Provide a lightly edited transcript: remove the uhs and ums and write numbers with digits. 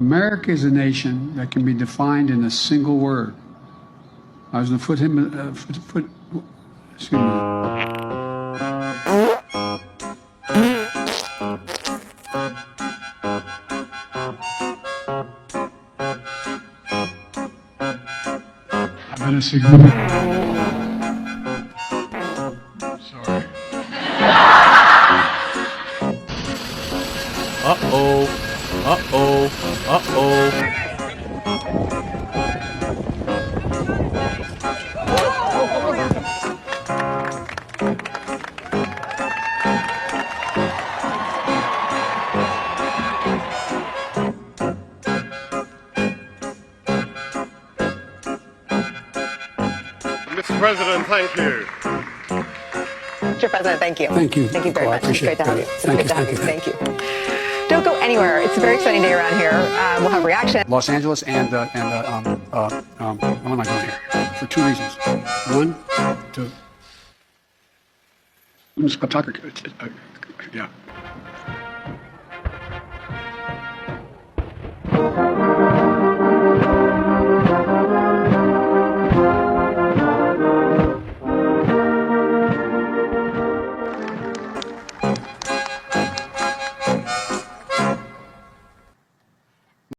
America is a nation that can be defined in a single word. I was going to put him, excuse me. I better sigurnim. Sorry. Uh-oh. Uh-oh. Uh-oh. Mr. President, thank you. Mr. President, thank you. Thank you. Thank you very much. It's great to have you. It's Thank great you, to have thank you. you. Thank you. Don't go anywhere. It's a very exciting day around here. We'll have reaction. Los Angeles and what am I doing here? For two reasons. One, to... I'm just a talker. Yeah.